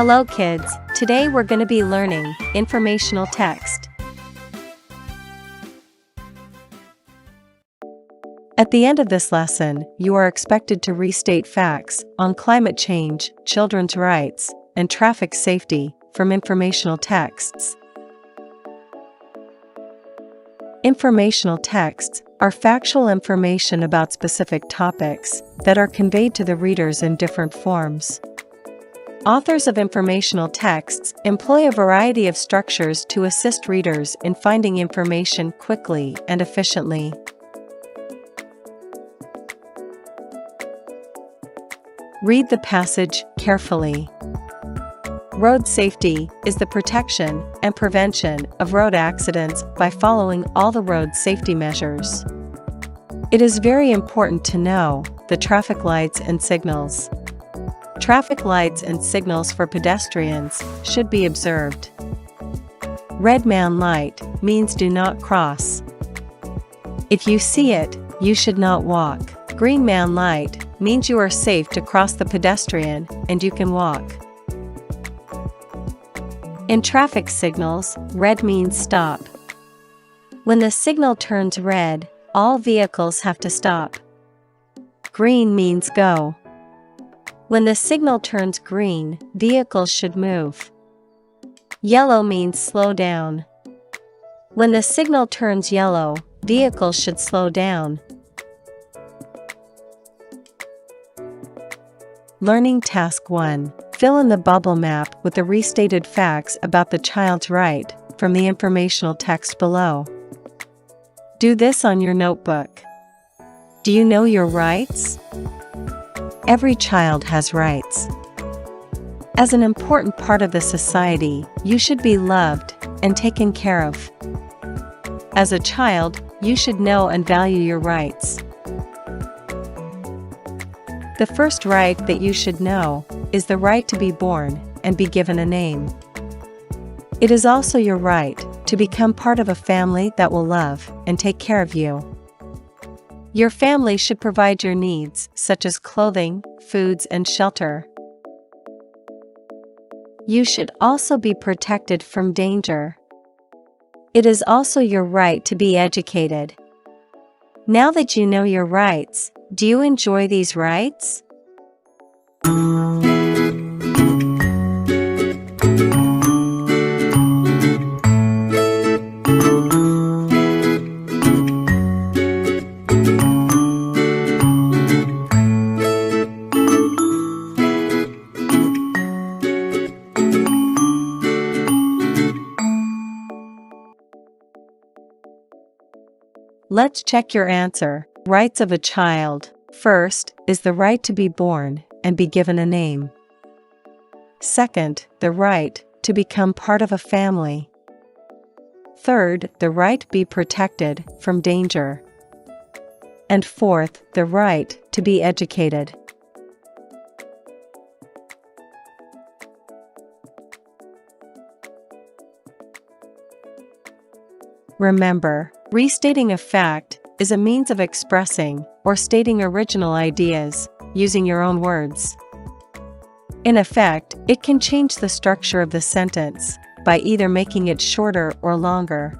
Hello kids, today we're going to be learning informational text. At the end of this lesson, you are expected to restate facts on climate change, children's rights, and traffic safety from informational texts. Informational texts are factual information about specific topics that are conveyed to the readers in different forms. Authors of informational texts employ a variety of structures to assist readers in finding information quickly and efficiently. Read the passage carefully. Road safety is the protection and prevention of road accidents by following all the road safety measures. It is very important to know the traffic lights and signals. Traffic lights and signals for pedestrians should be observed. Red man light means do not cross. If you see it, you should not walk. Green man light means you are safe to cross the pedestrian and you can walk. In traffic signals, red means stop. When the signal turns red, all vehicles have to stop. Green means go. When the signal turns green, vehicles should move. Yellow means slow down. When the signal turns yellow, vehicles should slow down. Learning Task 1. Fill in the bubble map with the restated facts about the child's right from the informational text below. Do this on your notebook. Do you know your rights? Every child has rights. As an important part of the society, you should be loved and taken care of. As a child, you should know and value your rights. The first right that you should know is the right to be born and be given a name. It is also your right to become part of a family that will love and take care of you. Your family should provide your needs such as clothing, foods, and shelter. You should also be protected from danger. It is also your right to be educated. Now that you know your rights, do you enjoy these rights? Let's check your answer. Rights of a child. First is the right to be born and be given a name. Second, the right to become part of a family. Third, the right to be protected from danger. And fourth, the right to be educated. Remember, restating a fact is a means of expressing or stating original ideas using your own words. In effect, it can change the structure of the sentence by either making it shorter or longer.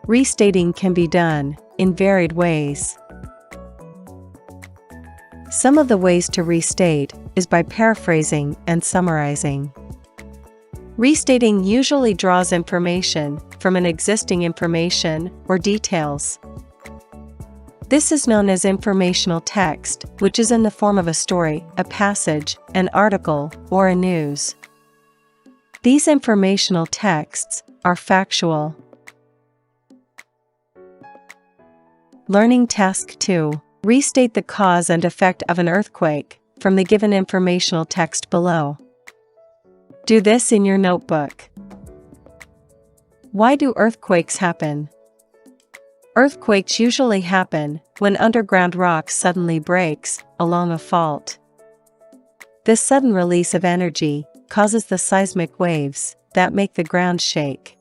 Restating can be done in varied ways. Some of the ways to restate is by paraphrasing and summarizing. Restating usually draws information from an existing information or details. This is known as informational text, which is in the form of a story, a passage, an article, or a news. These informational texts are factual. Learning Task 2. Restate the cause and effect of an earthquake from the given informational text below. Do this in your notebook. Why do earthquakes happen? Earthquakes usually happen when underground rock suddenly breaks along a fault. This sudden release of energy causes the seismic waves that make the ground shake.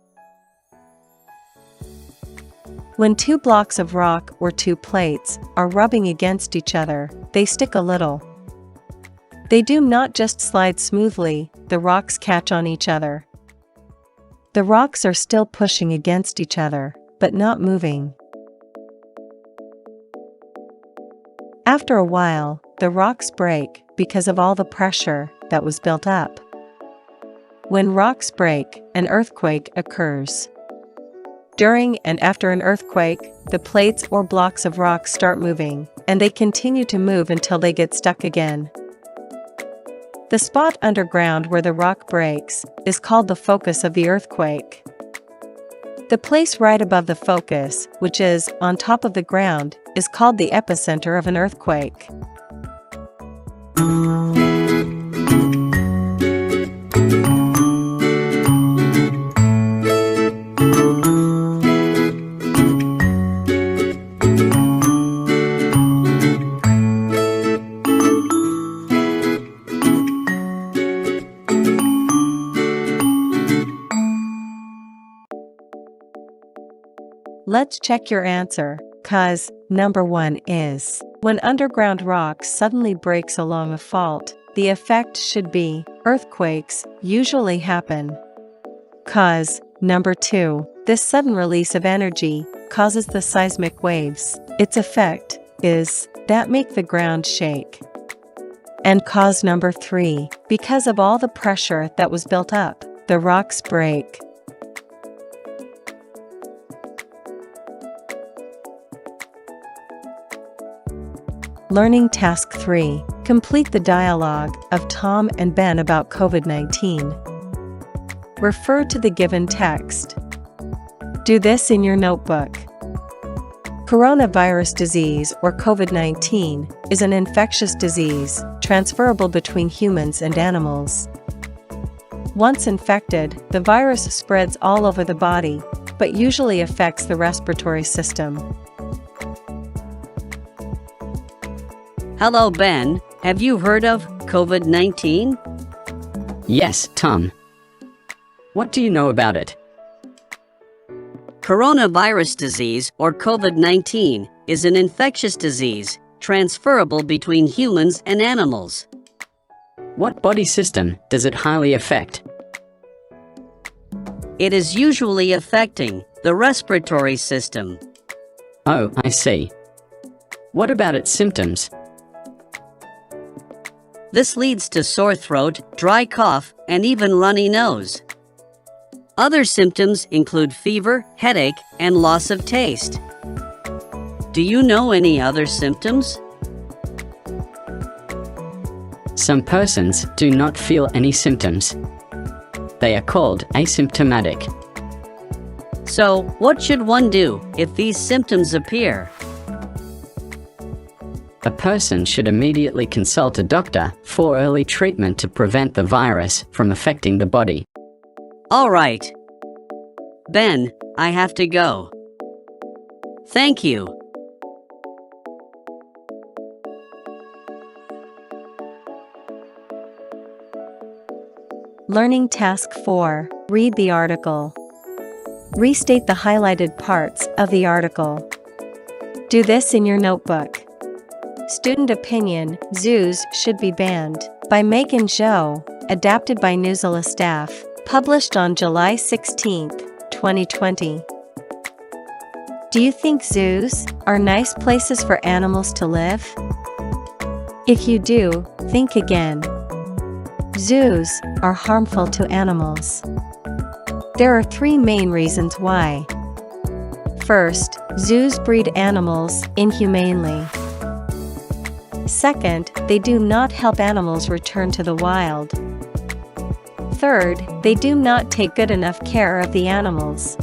When two blocks of rock or two plates are rubbing against each other, they stick a little. They do not just slide smoothly, the rocks catch on each other. The rocks are still pushing against each other, but not moving. After a while, the rocks break because of all the pressure that was built up. When rocks break, an earthquake occurs. During and after an earthquake, the plates or blocks of rock start moving, and they continue to move until they get stuck again. The spot underground where the rock breaks is called the focus of the earthquake. The place right above the focus, which is on top of the ground, is called the epicenter of an earthquake. Let's check your answer, cause number 1 is, when underground rock suddenly breaks along a fault, the effect should be, earthquakes usually happen. Cause number 2, this sudden release of energy causes the seismic waves. Its effect is, that make the ground shake. And cause number 3, because of all the pressure that was built up, the rocks break. Learning Task 3. Complete the dialogue of Tom and Ben about COVID-19. Refer to the given text. Do this in your notebook. Coronavirus disease or COVID-19 is an infectious disease transferable between humans and animals. Once infected, the virus spreads all over the body, but usually affects the respiratory system. Hello, Ben. Have you heard of COVID-19? Yes, Tom. What do you know about it? Coronavirus disease, or COVID-19, is an infectious disease transferable between humans and animals. What body system does it highly affect? It is usually affecting the respiratory system. Oh, I see. What about its symptoms? This leads to sore throat, dry cough, and even runny nose. Other symptoms include fever, headache, and loss of taste. Do you know any other symptoms? Some persons do not feel any symptoms. They are called asymptomatic. So, what should one do if these symptoms appear? A person should immediately consult a doctor for early treatment to prevent the virus from affecting the body. All right. Ben, I have to go. Thank you. Learning Task 4. Read the article. Restate the highlighted parts of the article. Do this in your notebook. Student opinion, zoos should be banned, by Megan Zhou, adapted by Newsela staff, published on July 16, 2020. Do you think zoos are nice places for animals to live? If you do, think again. Zoos are harmful to animals. There are 3 main reasons why. First, zoos breed animals inhumanely. Second, they do not help animals return to the wild. Third, they do not take good enough care of the animals.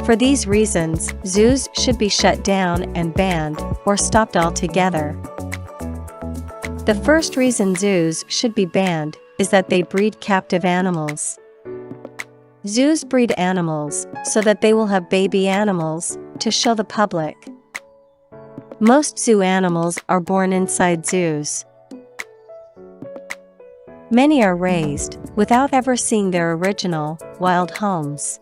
For these reasons, zoos should be shut down and banned, or stopped altogether. The first reason zoos should be banned is that they breed captive animals. Zoos breed animals so that they will have baby animals to show the public. Most zoo animals are born inside zoos. Many are raised without ever seeing their original, wild homes.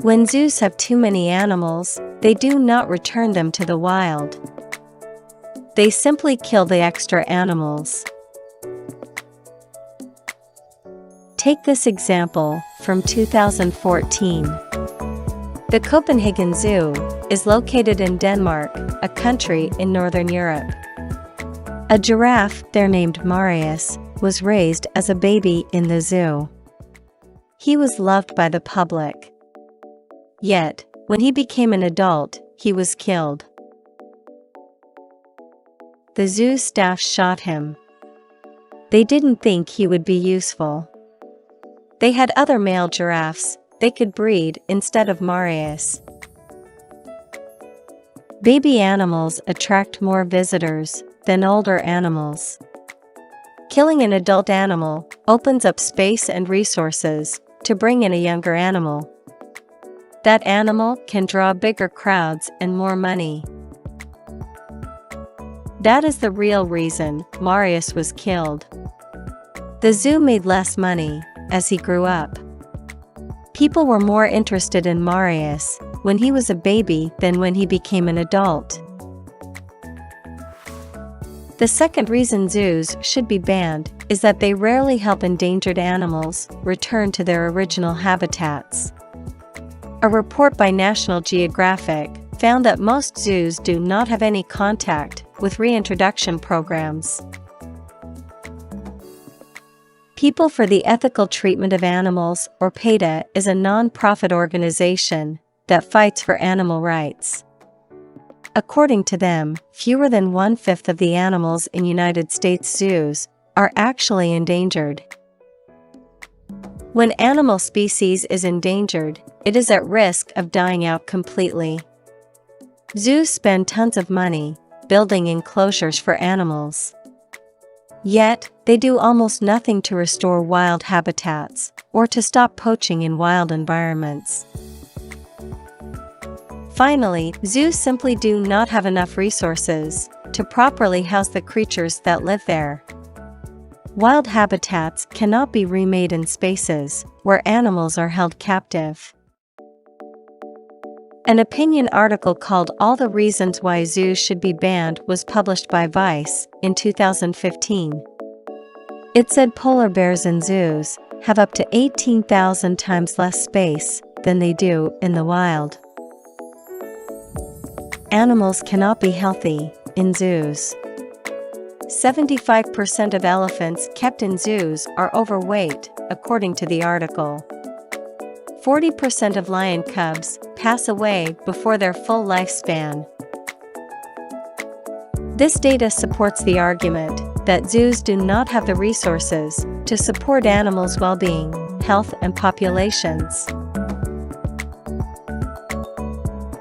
When zoos have too many animals, they do not return them to the wild. They simply kill the extra animals. Take this example from 2014. The Copenhagen Zoo is located in Denmark, a country in Northern Europe. A giraffe, there named Marius, was raised as a baby in the zoo. He was loved by the public. Yet, when he became an adult, he was killed. The zoo staff shot him. They didn't think he would be useful. They had other male giraffes they could breed instead of Marius. Baby animals attract more visitors than older animals. Killing an adult animal opens up space and resources to bring in a younger animal. That animal can draw bigger crowds and more money. That is the real reason Marius was killed. The zoo made less money as he grew up. People were more interested in Marius when he was a baby than when he became an adult. The second reason zoos should be banned is that they rarely help endangered animals return to their original habitats. A report by National Geographic found that most zoos do not have any contact with reintroduction programs. People for the Ethical Treatment of Animals, or PETA, is a non-profit organization that fights for animal rights. According to them, fewer than 1/5 of the animals in United States zoos are actually endangered. When animal species is endangered, it is at risk of dying out completely. Zoos spend tons of money building enclosures for animals. Yet, they do almost nothing to restore wild habitats or to stop poaching in wild environments. Finally, zoos simply do not have enough resources to properly house the creatures that live there. Wild habitats cannot be remade in spaces where animals are held captive. An opinion article called "All the Reasons Why Zoos Should Be Banned" was published by Vice in 2015. It said polar bears in zoos have up to 18,000 times less space than they do in the wild. Animals cannot be healthy in zoos. 75% of elephants kept in zoos are overweight, according to the article. 40% of lion cubs pass away before their full lifespan. This data supports the argument that zoos do not have the resources to support animals' well-being, health, and populations.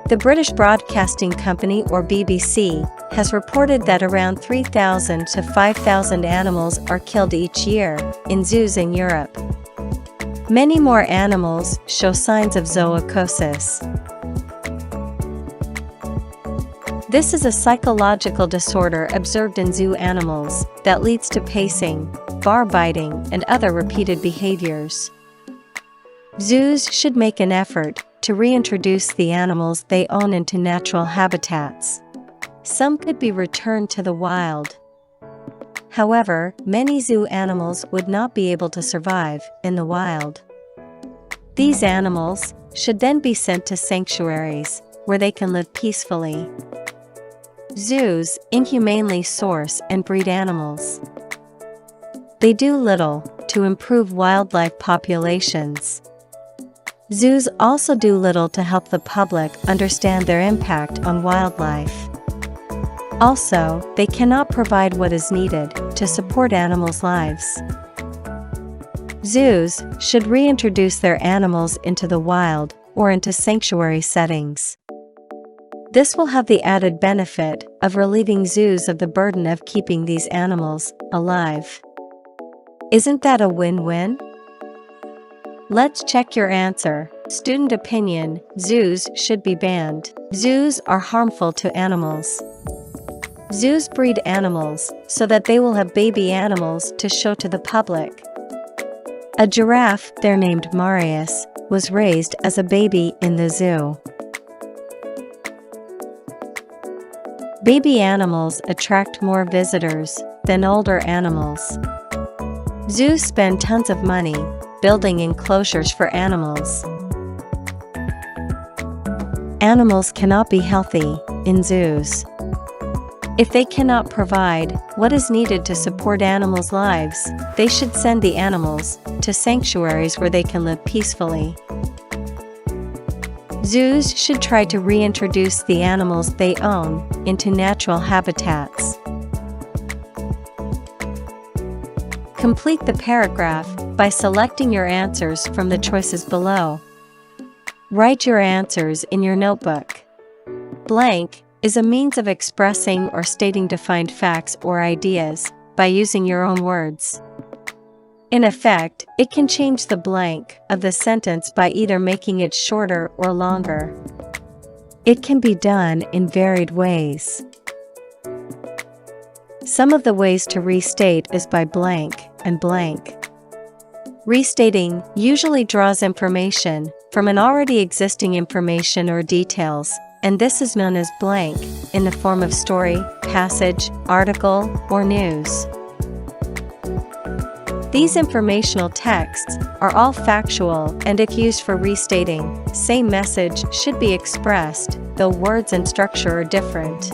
The British Broadcasting Company, or BBC, has reported that around 3,000 to 5,000 animals are killed each year in zoos in Europe. Many more animals show signs of zoochosis. This is a psychological disorder observed in zoo animals that leads to pacing, bar biting, and other repeated behaviors. Zoos should make an effort to reintroduce the animals they own into natural habitats. Some could be returned to the wild. However, many zoo animals would not be able to survive in the wild. These animals should then be sent to sanctuaries where they can live peacefully. Zoos inhumanely source and breed animals. They do little to improve wildlife populations. Zoos also do little to help the public understand their impact on wildlife. Also, they cannot provide what is needed to support animals' lives. Zoos should reintroduce their animals into the wild or into sanctuary settings. This will have the added benefit of relieving zoos of the burden of keeping these animals alive. Isn't that a win-win? Let's check your answer. Student opinion: zoos should be banned. Zoos are harmful to animals. Zoos breed animals so that they will have baby animals to show to the public. A giraffe, there named Marius, was raised as a baby in the zoo. Baby animals attract more visitors than older animals. Zoos spend tons of money building enclosures for animals. Animals cannot be healthy in zoos. If they cannot provide what is needed to support animals' lives, they should send the animals to sanctuaries where they can live peacefully. Zoos should try to reintroduce the animals they own into natural habitats. Complete the paragraph by selecting your answers from the choices below. Write your answers in your notebook. Blank is a means of expressing or stating defined facts or ideas by using your own words. In effect, it can change the blank of the sentence by either making it shorter or longer. It can be done in varied ways. Some of the ways to restate is by blank and blank. Restating usually draws information from an already existing information or details, and this is known as blank in the form of story, passage, article, or news. These informational texts are all factual, and if used for restating, same message should be expressed, though words and structure are different.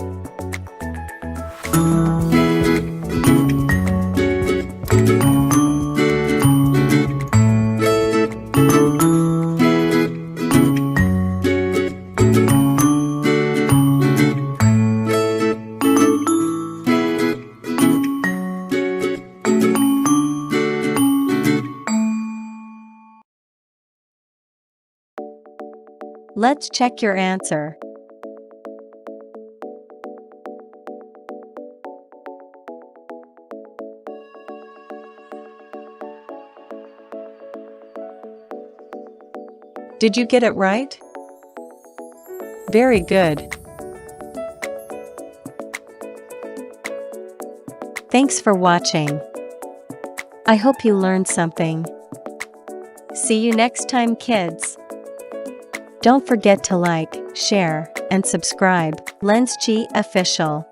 Let's check your answer. Did you get it right? Very good. Thanks for watching. I hope you learned something. See you next time, kids. Don't forget to like, share, and subscribe. LENZCHI Official.